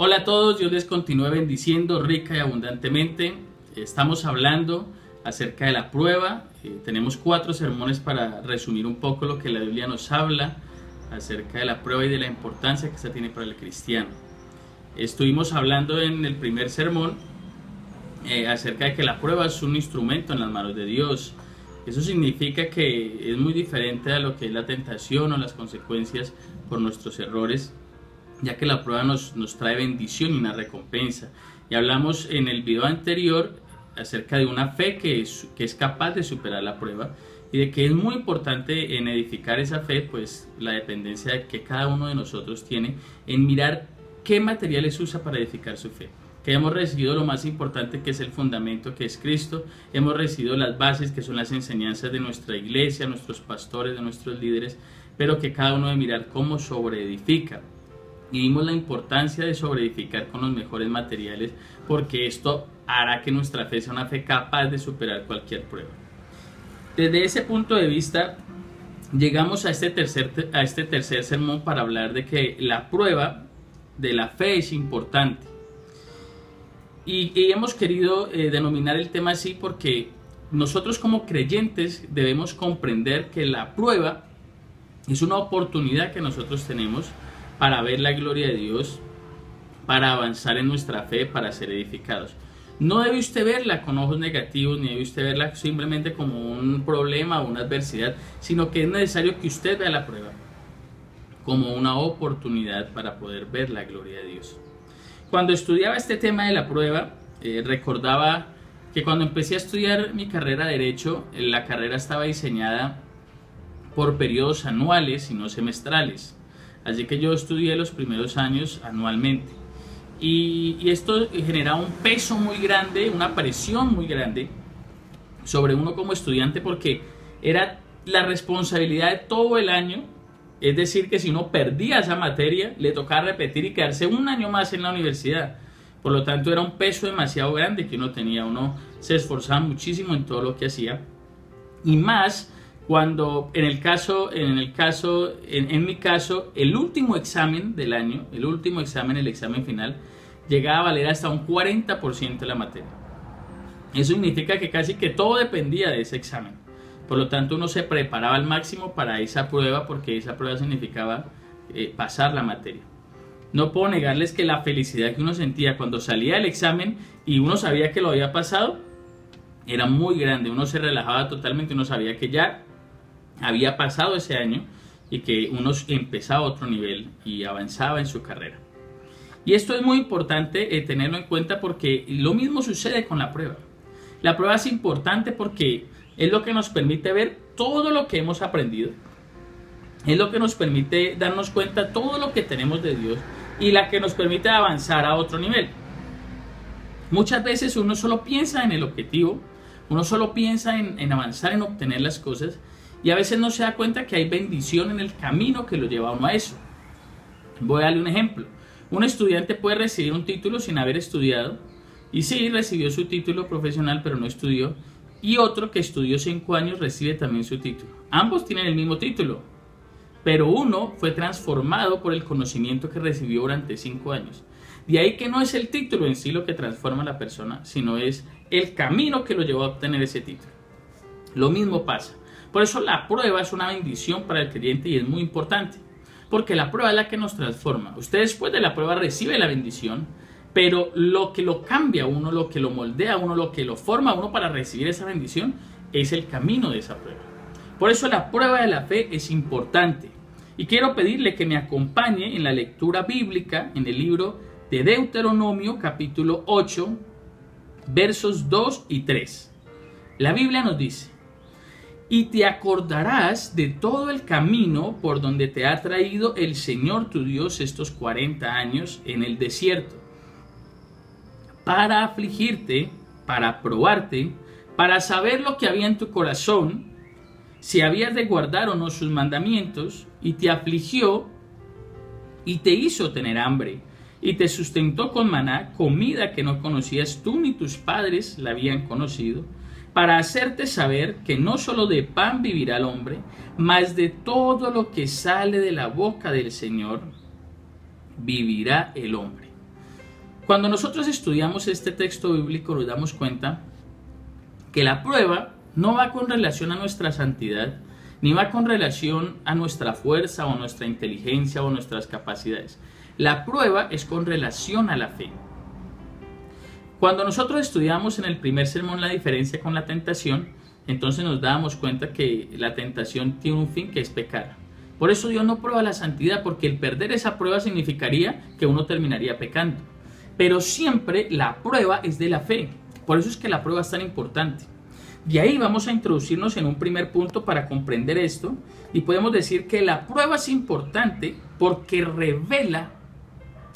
Hola a todos, Dios les continúe bendiciendo rica y abundantemente. Estamos hablando acerca de la prueba. Tenemos 4 sermones para resumir un poco lo que la Biblia nos habla acerca de la prueba y de la importancia que esta tiene para el cristiano. Estuvimos hablando en el primer sermón acerca de que la prueba es un instrumento en las manos de Dios. Eso significa que es muy diferente a lo que es la tentación o las consecuencias por nuestros errores, ya que la prueba nos trae bendición y una recompensa. Y hablamos en el video anterior acerca de una fe que es capaz de superar la prueba y de que es muy importante en edificar esa fe, pues la dependencia que cada uno de nosotros tiene en mirar qué materiales usa para edificar su fe. Que hemos recibido lo más importante, que es el fundamento, que es Cristo. Hemos recibido las bases, que son las enseñanzas de nuestra iglesia, nuestros pastores, de nuestros líderes, pero que cada uno debe mirar cómo sobreedifica. Y vimos la importancia de sobreedificar con los mejores materiales, porque esto hará que nuestra fe sea una fe capaz de superar cualquier prueba. Desde ese punto de vista, llegamos a este tercer sermón para hablar de que la prueba de la fe es importante. Y hemos querido denominar el tema así porque nosotros como creyentes debemos comprender que la prueba es una oportunidad que nosotros tenemos para ver la gloria de Dios, para avanzar en nuestra fe, para ser edificados. No debe usted verla con ojos negativos, ni debe usted verla simplemente como un problema o una adversidad, sino que es necesario que usted vea la prueba como una oportunidad para poder ver la gloria de Dios. Cuando estudiaba este tema de la prueba, recordaba que cuando empecé a estudiar mi carrera de Derecho, la carrera estaba diseñada por periodos anuales y no semestrales. Así que yo estudié los primeros años anualmente. Y esto generaba un peso muy grande, una presión muy grande sobre uno como estudiante, porque era la responsabilidad de todo el año. Es decir, que si uno perdía esa materia, le tocaba repetir y quedarse un año más en la universidad. Por lo tanto, era un peso demasiado grande que uno tenía. Uno se esforzaba muchísimo en todo lo que hacía. Y más cuando en mi caso, el último examen del año, el examen final, llegaba a valer hasta un 40% de la materia. Eso significa que casi que todo dependía de ese examen. Por lo tanto, uno se preparaba al máximo para esa prueba, porque esa prueba significaba pasar la materia. No puedo negarles que la felicidad que uno sentía cuando salía del examen y uno sabía que lo había pasado era muy grande. Uno se relajaba totalmente, uno sabía que ya había pasado ese año y que uno empezaba otro nivel y avanzaba en su carrera. Y esto es muy importante tenerlo en cuenta, porque lo mismo sucede con la prueba. La prueba es importante porque es lo que nos permite ver todo lo que hemos aprendido. Es lo que nos permite darnos cuenta de todo lo que tenemos de Dios y la que nos permite avanzar a otro nivel. Muchas veces uno solo piensa en el objetivo, uno solo piensa en avanzar, en obtener las cosas, y a veces no se da cuenta que hay bendición en el camino que lo lleva a uno a eso. Voy a darle un ejemplo. Un estudiante puede recibir un título sin haber estudiado, y sí, recibió su título profesional, pero no estudió. Y otro que estudió 5 años recibe también su título. Ambos tienen el mismo título, pero uno fue transformado por el conocimiento que recibió durante 5 años. De ahí que no es el título en sí lo que transforma a la persona, sino es el camino que lo llevó a obtener ese título. Lo mismo pasa. Por eso la prueba es una bendición para el creyente y es muy importante, porque la prueba es la que nos transforma. Usted después de la prueba recibe la bendición, pero lo que lo cambia a uno, lo que lo moldea a uno, lo que lo forma a uno para recibir esa bendición es el camino de esa prueba. Por eso la prueba de la fe es importante. Y quiero pedirle que me acompañe en la lectura bíblica en el libro de Deuteronomio capítulo 8, versos 2 y 3. La Biblia nos dice: y te acordarás de todo el camino por donde te ha traído el Señor tu Dios estos 40 años en el desierto, para afligirte, para probarte, para saber lo que había en tu corazón, si habías de guardar o no sus mandamientos, y te afligió y te hizo tener hambre, y te sustentó con maná, comida que no conocías tú ni tus padres la habían conocido, para hacerte saber que no solo de pan vivirá el hombre, mas de todo lo que sale de la boca del Señor vivirá el hombre. Cuando nosotros estudiamos este texto bíblico nos damos cuenta que la prueba no va con relación a nuestra santidad, ni va con relación a nuestra fuerza o nuestra inteligencia o nuestras capacidades. La prueba es con relación a la fe. Cuando nosotros estudiamos en el primer sermón la diferencia con la tentación, entonces nos dábamos cuenta que la tentación tiene un fin, que es pecar. Por eso Dios no prueba la santidad, porque el perder esa prueba significaría que uno terminaría pecando. Pero siempre la prueba es de la fe. Por eso es que la prueba es tan importante. De ahí vamos a introducirnos en un primer punto para comprender esto, y podemos decir que la prueba es importante porque revela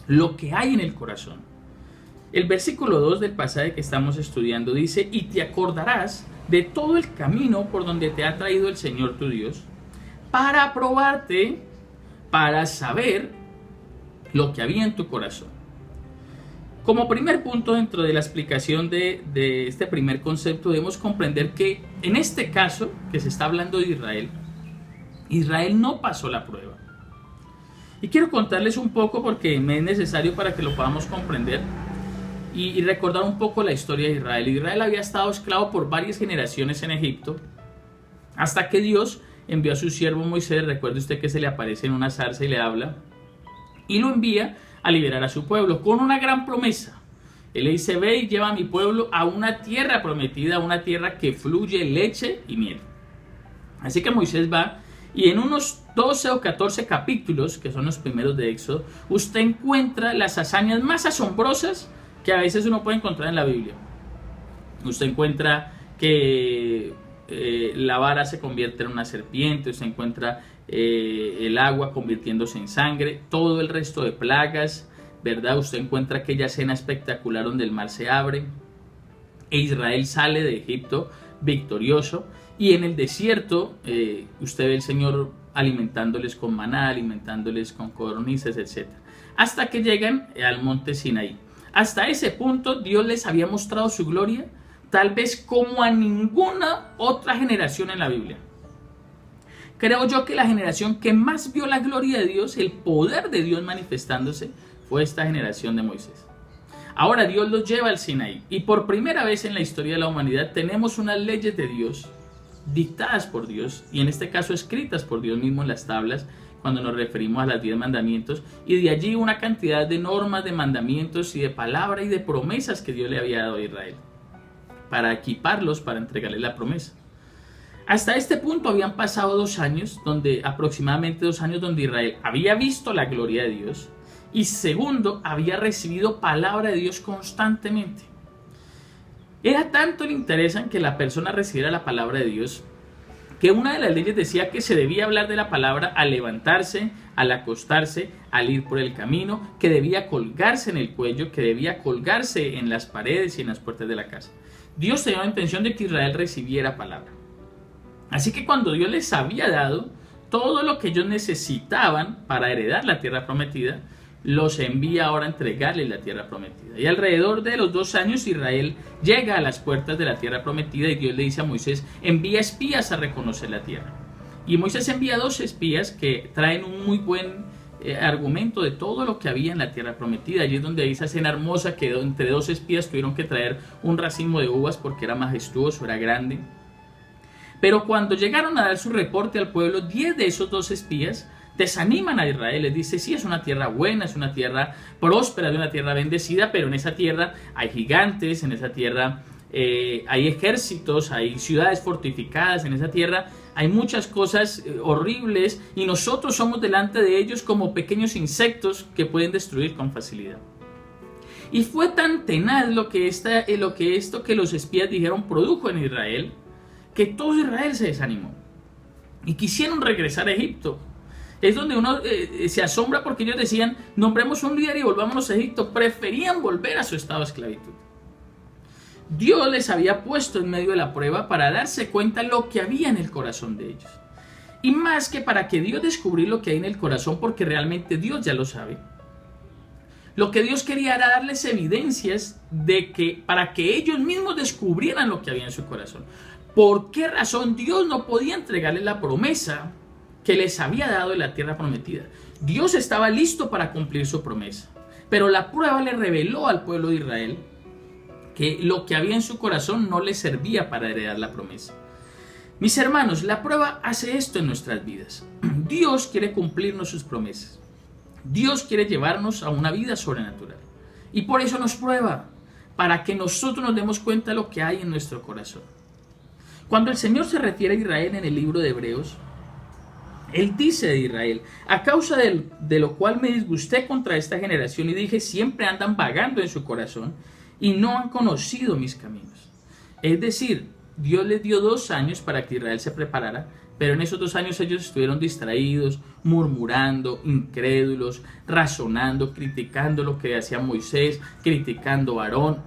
lo que hay en el corazón. El versículo 2 del pasaje que estamos estudiando dice: y te acordarás de todo el camino por donde te ha traído el Señor tu Dios, para probarte, para saber lo que había en tu corazón. Como primer punto dentro de la explicación de este primer concepto, debemos comprender que en este caso, que se está hablando de Israel, Israel no pasó la prueba. Y quiero contarles un poco porque me es necesario para que lo podamos comprender y recordar un poco la historia de Israel. Israel había estado esclavo por varias generaciones en Egipto, hasta que Dios envió a su siervo Moisés. Recuerde usted que se le aparece en una zarza y le habla, y lo envía a liberar a su pueblo con una gran promesa. Él le dice: ve y lleva a mi pueblo a una tierra prometida, a una tierra que fluye leche y miel. Así que Moisés va, y en unos 12 o 14 capítulos, que son los primeros de Éxodo, usted encuentra las hazañas más asombrosas que a veces uno puede encontrar en la Biblia. Usted encuentra que la vara se convierte en una serpiente, usted encuentra el agua convirtiéndose en sangre, todo el resto de plagas, ¿verdad? Usted encuentra aquella escena espectacular donde el mar se abre e Israel sale de Egipto victorioso, y en el desierto usted ve al Señor alimentándoles con maná, alimentándoles con codornices, etc. Hasta que llegan al monte Sinaí. Hasta ese punto Dios les había mostrado su gloria, tal vez como a ninguna otra generación en la Biblia. Creo yo que la generación que más vio la gloria de Dios, el poder de Dios manifestándose, fue esta generación de Moisés. Ahora Dios los lleva al Sinaí, y por primera vez en la historia de la humanidad tenemos unas leyes de Dios dictadas por Dios, y en este caso escritas por Dios mismo en las tablas, cuando nos referimos a los 10 mandamientos, y de allí una cantidad de normas, de mandamientos y de palabra y de promesas que Dios le había dado a Israel, para equiparlos para entregarles la promesa. Hasta este punto habían pasado 2 años, aproximadamente 2 años, donde Israel había visto la gloria de Dios, y segundo, había recibido palabra de Dios constantemente. Era tanto el interés en que la persona recibiera la palabra de Dios, que una de las leyes decía que se debía hablar de la palabra al levantarse, al acostarse, al ir por el camino, que debía colgarse en el cuello, que debía colgarse en las paredes y en las puertas de la casa. Dios tenía la intención de que Israel recibiera palabra. Así que cuando Dios les había dado todo lo que ellos necesitaban para heredar la tierra prometida, los envía ahora a entregarles la tierra prometida. Y alrededor de los 2 años Israel llega a las puertas de la tierra prometida, y Dios le dice a Moisés: envía espías a reconocer la tierra. Y Moisés envía 2 espías que traen un muy buen argumento de todo lo que había en la tierra prometida. Allí es donde hay esa escena hermosa que entre 2 espías tuvieron que traer un racimo de uvas porque era majestuoso, era grande. Pero cuando llegaron a dar su reporte al pueblo, 10 de esos 2 espías desaniman a Israel. Les dice: sí, es una tierra buena, es una tierra próspera, es una tierra bendecida, pero en esa tierra hay gigantes, en esa tierra hay ejércitos, hay ciudades fortificadas, en esa tierra hay muchas cosas horribles, y nosotros somos delante de ellos como pequeños insectos que pueden destruir con facilidad. Y fue tan tenaz lo que esto que los espías dijeron produjo en Israel, que todo Israel se desanimó y quisieron regresar a Egipto. Es donde uno se asombra, porque ellos decían: nombremos un líder y volvámonos a Egipto. Preferían volver a su estado de esclavitud. Dios les había puesto en medio de la prueba para darse cuenta lo que había en el corazón de ellos. Y más que para que Dios descubriera lo que hay en el corazón, porque realmente Dios ya lo sabe, lo que Dios quería era darles evidencias para que ellos mismos descubrieran lo que había en su corazón. ¿Por qué razón Dios no podía entregarles la promesa que les había dado en la tierra prometida? Dios estaba listo para cumplir su promesa. Pero la prueba le reveló al pueblo de Israel que lo que había en su corazón no le servía para heredar la promesa. Mis hermanos, la prueba hace esto en nuestras vidas. Dios quiere cumplirnos sus promesas. Dios quiere llevarnos a una vida sobrenatural. Y por eso nos prueba, para que nosotros nos demos cuenta de lo que hay en nuestro corazón. Cuando el Señor se refiere a Israel en el libro de Hebreos, Él dice de Israel: a causa de lo cual me disgusté contra esta generación y dije, siempre andan vagando en su corazón y no han conocido mis caminos. Es decir, Dios les dio 2 años para que Israel se preparara, pero en esos 2 años ellos estuvieron distraídos, murmurando, incrédulos, razonando, criticando lo que hacía Moisés, criticando a Aarón.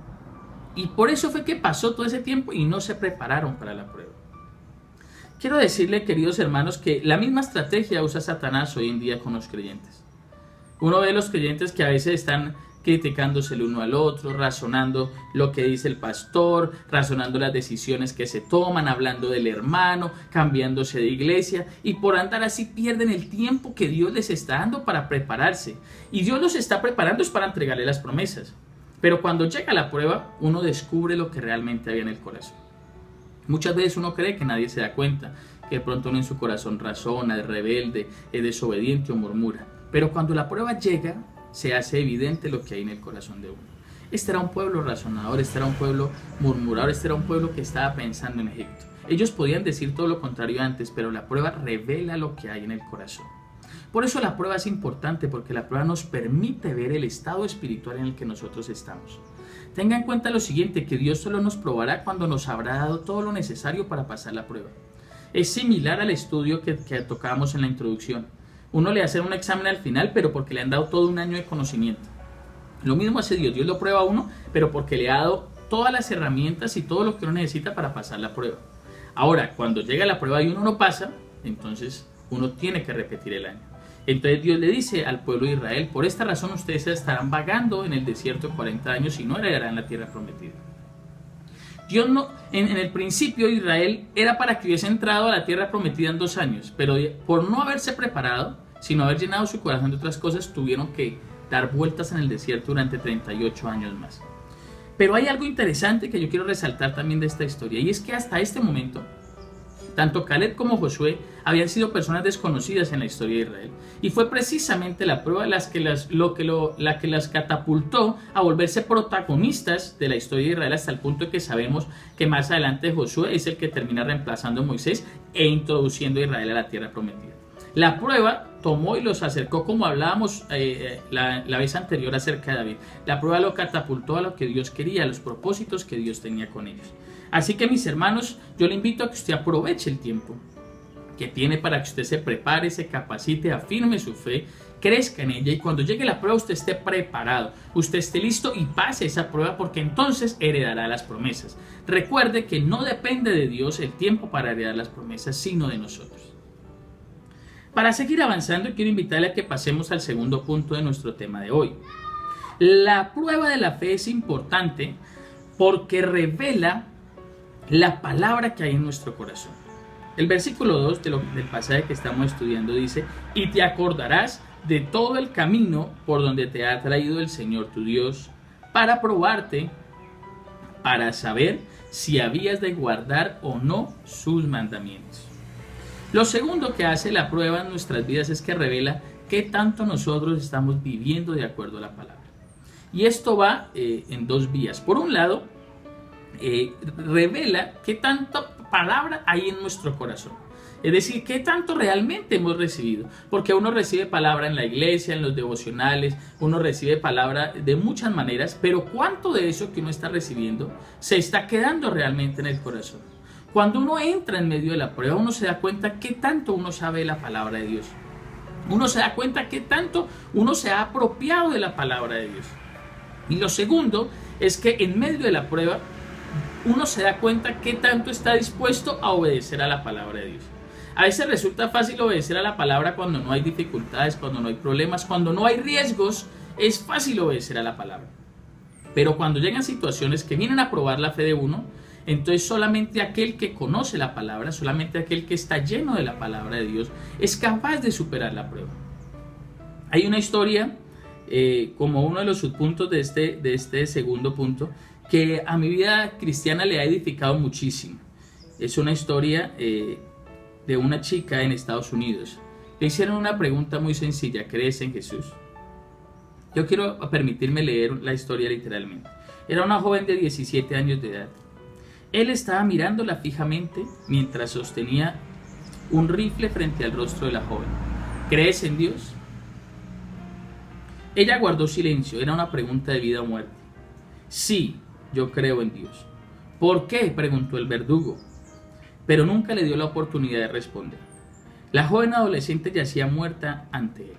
Y por eso fue que pasó todo ese tiempo y no se prepararon para la prueba. Quiero decirle, queridos hermanos, que la misma estrategia usa Satanás hoy en día con los creyentes. Uno ve a los creyentes que a veces están criticándose el uno al otro, razonando lo que dice el pastor, razonando las decisiones que se toman, hablando del hermano, cambiándose de iglesia, y por andar así pierden el tiempo que Dios les está dando para prepararse. Y Dios los está preparando es para entregarle las promesas. Pero cuando llega la prueba, uno descubre lo que realmente había en el corazón. Muchas veces uno cree que nadie se da cuenta, que de pronto uno en su corazón razona, es rebelde, es desobediente o murmura. Pero cuando la prueba llega, se hace evidente lo que hay en el corazón de uno. Este era un pueblo razonador, este era un pueblo murmurador, este era un pueblo que estaba pensando en Egipto. Ellos podían decir todo lo contrario antes, pero la prueba revela lo que hay en el corazón. Por eso la prueba es importante, porque la prueba nos permite ver el estado espiritual en el que nosotros estamos. Tenga en cuenta lo siguiente, que Dios solo nos probará cuando nos habrá dado todo lo necesario para pasar la prueba. Es similar al estudio que tocábamos en la introducción. Uno le hace un examen al final, pero porque le han dado todo un año de conocimiento. Lo mismo hace Dios. Dios lo prueba a uno, pero porque le ha dado todas las herramientas y todo lo que uno necesita para pasar la prueba. Ahora, cuando llega la prueba y uno no pasa, entonces uno tiene que repetir el año. Entonces Dios le dice al pueblo de Israel: por esta razón ustedes estarán vagando en el desierto 40 años y no heredarán la tierra prometida. Dios no, en el principio Israel era para que hubiese entrado a la tierra prometida en 2 años, pero por no haberse preparado, sino haber llenado su corazón de otras cosas, tuvieron que dar vueltas en el desierto durante 38 años más. Pero hay algo interesante que yo quiero resaltar también de esta historia, y es que hasta este momento, tanto Caleb como Josué habían sido personas desconocidas en la historia de Israel. Y fue precisamente la prueba la que las catapultó a volverse protagonistas de la historia de Israel, hasta el punto de que sabemos que más adelante Josué es el que termina reemplazando a Moisés e introduciendo a Israel a la tierra prometida. La prueba tomó y los acercó, como hablábamos la vez anterior acerca de David. La prueba lo catapultó a lo que Dios quería, a los propósitos que Dios tenía con ellos. Así que, mis hermanos, yo le invito a que usted aproveche el tiempo que tiene para que usted se prepare, se capacite, afirme su fe, crezca en ella, y cuando llegue la prueba usted esté preparado, usted esté listo y pase esa prueba, porque entonces heredará las promesas. Recuerde que no depende de Dios el tiempo para heredar las promesas, sino de nosotros. Para seguir avanzando, quiero invitarle a que pasemos al segundo punto de nuestro tema de hoy. La prueba de la fe es importante porque revela la palabra que hay en nuestro corazón. El versículo 2 del pasaje que estamos estudiando dice: y te acordarás de todo el camino por donde te ha traído el Señor tu Dios, para probarte, para saber si habías de guardar o no sus mandamientos. Lo segundo que hace la prueba en nuestras vidas es que revela qué tanto nosotros estamos viviendo de acuerdo a la palabra. Y esto va en 2 vías. Por un lado, revela qué tanta palabra hay en nuestro corazón. Es decir, qué tanto realmente hemos recibido. Porque uno recibe palabra en la iglesia, en los devocionales, uno recibe palabra de muchas maneras, pero cuánto de eso que uno está recibiendo se está quedando realmente en el corazón. Cuando uno entra en medio de la prueba, uno se da cuenta qué tanto uno sabe de la palabra de Dios. Uno se da cuenta qué tanto uno se ha apropiado de la palabra de Dios. Y lo segundo es que en medio de la prueba, uno se da cuenta qué tanto está dispuesto a obedecer a la palabra de Dios. A veces resulta fácil obedecer a la palabra cuando no hay dificultades, cuando no hay problemas, cuando no hay riesgos. Es fácil obedecer a la palabra. Pero cuando llegan situaciones que vienen a probar la fe de uno, entonces solamente aquel que conoce la palabra, solamente aquel que está lleno de la palabra de Dios, es capaz de superar la prueba. Hay una historia como uno de los subpuntos de este segundo punto, que a mi vida cristiana le ha edificado muchísimo. Es una historia de una chica en Estados Unidos. Le hicieron una pregunta muy sencilla: ¿crees en Jesús? Yo quiero permitirme leer la historia literalmente. Era una joven de 17 años de edad. Él estaba mirándola fijamente mientras sostenía un rifle frente al rostro de la joven. ¿Crees en Dios? Ella guardó silencio. Era una pregunta de vida o muerte. Sí, yo creo en Dios. ¿Por qué?, preguntó el verdugo, pero nunca le dio la oportunidad de responder. La joven adolescente yacía muerta ante él.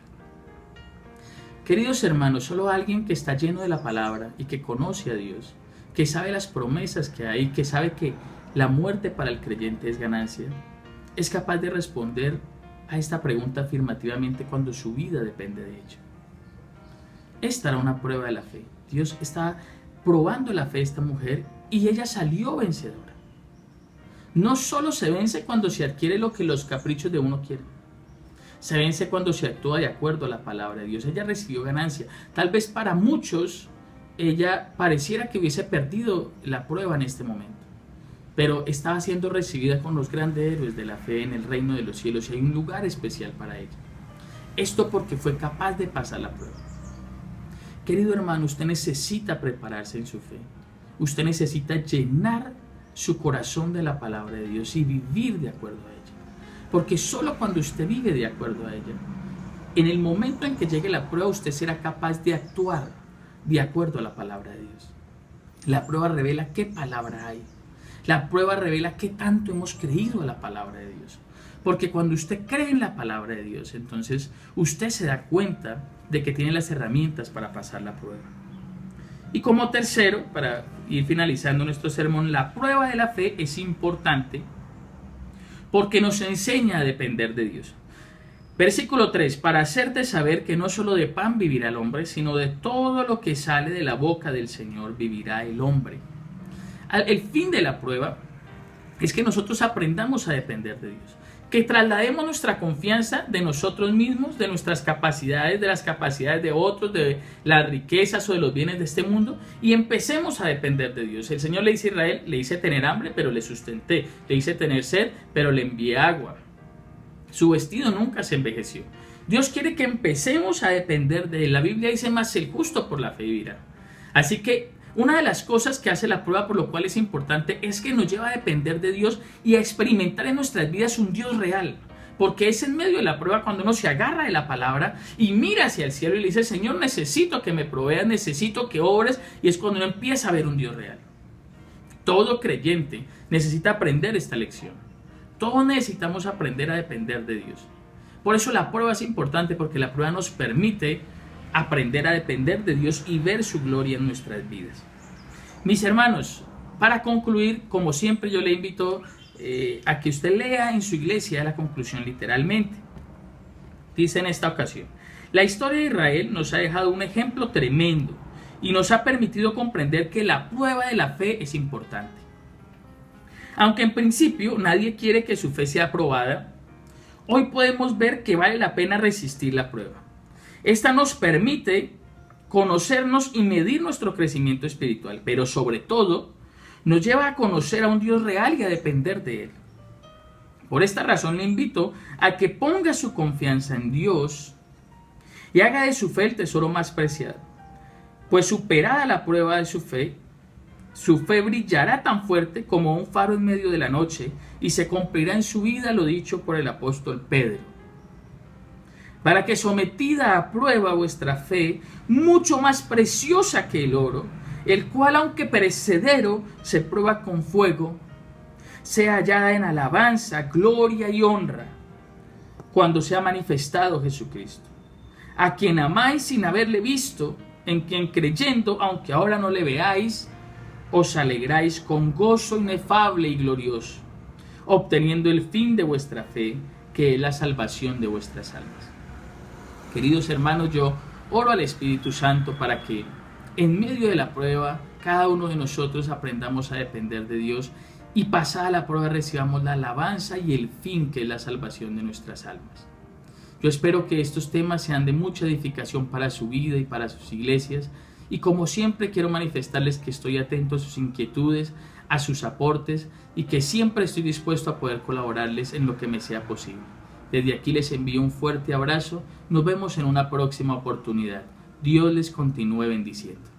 Queridos hermanos, solo alguien que está lleno de la palabra y que conoce a Dios, que sabe las promesas que hay, que sabe que la muerte para el creyente es ganancia, es capaz de responder a esta pregunta afirmativamente cuando su vida depende de ello. Esta era una prueba de la fe. Dios estaba probando la fe de esta mujer y ella salió vencedora. No solo se vence cuando se adquiere lo que los caprichos de uno quieren. Se vence cuando se actúa de acuerdo a la palabra de Dios. Ella recibió ganancia. Tal vez para muchos ella pareciera que hubiese perdido la prueba en este momento, pero estaba siendo recibida con los grandes héroes de la fe en el reino de los cielos y hay un lugar especial para ella. Esto porque fue capaz de pasar la prueba. Querido hermano, usted necesita prepararse en su fe. Usted necesita llenar su corazón de la palabra de Dios y vivir de acuerdo a ella. Porque solo cuando usted vive de acuerdo a ella, en el momento en que llegue la prueba, usted será capaz de actuar de acuerdo a la palabra de Dios. La prueba revela qué palabra hay. La prueba revela qué tanto hemos creído a la palabra de Dios. Porque cuando usted cree en la palabra de Dios, entonces usted se da cuenta de que tiene las herramientas para pasar la prueba. Y como tercero, para ir finalizando nuestro sermón, la prueba de la fe es importante porque nos enseña a depender de Dios. Versículo 3, para hacerte saber que no solo de pan vivirá el hombre, sino de todo lo que sale de la boca del Señor vivirá el hombre. El fin de la prueba es que nosotros aprendamos a depender de Dios, que traslademos nuestra confianza de nosotros mismos, de nuestras capacidades, de las capacidades de otros, de las riquezas o de los bienes de este mundo, y empecemos a depender de Dios. El Señor le dice a Israel: le hice tener hambre, pero le sustenté; le hice tener sed, pero le envié agua. Su vestido nunca se envejeció. Dios quiere que empecemos a depender de Él. La Biblia dice: más el justo por la fe vivirá. Así que una de las cosas que hace la prueba, por lo cual es importante, es que nos lleva a depender de Dios y a experimentar en nuestras vidas un Dios real. Porque es en medio de la prueba cuando uno se agarra de la palabra y mira hacia el cielo y le dice: Señor, necesito que me proveas, necesito que obres, y es cuando uno empieza a ver un Dios real. Todo creyente necesita aprender esta lección. Todos necesitamos aprender a depender de Dios. Por eso la prueba es importante, porque la prueba nos permite aprender a depender de Dios y ver su gloria en nuestras vidas. Mis hermanos, para concluir, como siempre, yo le invito a que usted lea en su iglesia la conclusión literalmente. Dice en esta ocasión: la historia de Israel nos ha dejado un ejemplo tremendo y nos ha permitido comprender que la prueba de la fe es importante. Aunque en principio nadie quiere que su fe sea aprobada, hoy podemos ver que vale la pena resistir la prueba. Esta nos permite conocernos y medir nuestro crecimiento espiritual, pero sobre todo nos lleva a conocer a un Dios real y a depender de Él. Por esta razón le invito a que ponga su confianza en Dios y haga de su fe el tesoro más preciado, pues superada la prueba de su fe brillará tan fuerte como un faro en medio de la noche y se cumplirá en su vida lo dicho por el apóstol Pedro. Para que sometida a prueba vuestra fe, mucho más preciosa que el oro, el cual aunque perecedero se prueba con fuego, sea hallada en alabanza, gloria y honra cuando sea manifestado Jesucristo, a quien amáis sin haberle visto, en quien creyendo, aunque ahora no le veáis, os alegráis con gozo inefable y glorioso, obteniendo el fin de vuestra fe, que es la salvación de vuestras almas. Queridos hermanos, yo oro al Espíritu Santo para que en medio de la prueba cada uno de nosotros aprendamos a depender de Dios y pasada la prueba recibamos la alabanza y el fin, que es la salvación de nuestras almas. Yo espero que estos temas sean de mucha edificación para su vida y para sus iglesias. Y como siempre quiero manifestarles que estoy atento a sus inquietudes, a sus aportes y que siempre estoy dispuesto a poder colaborarles en lo que me sea posible. Desde aquí les envío un fuerte abrazo. Nos vemos en una próxima oportunidad. Dios les continúe bendiciendo.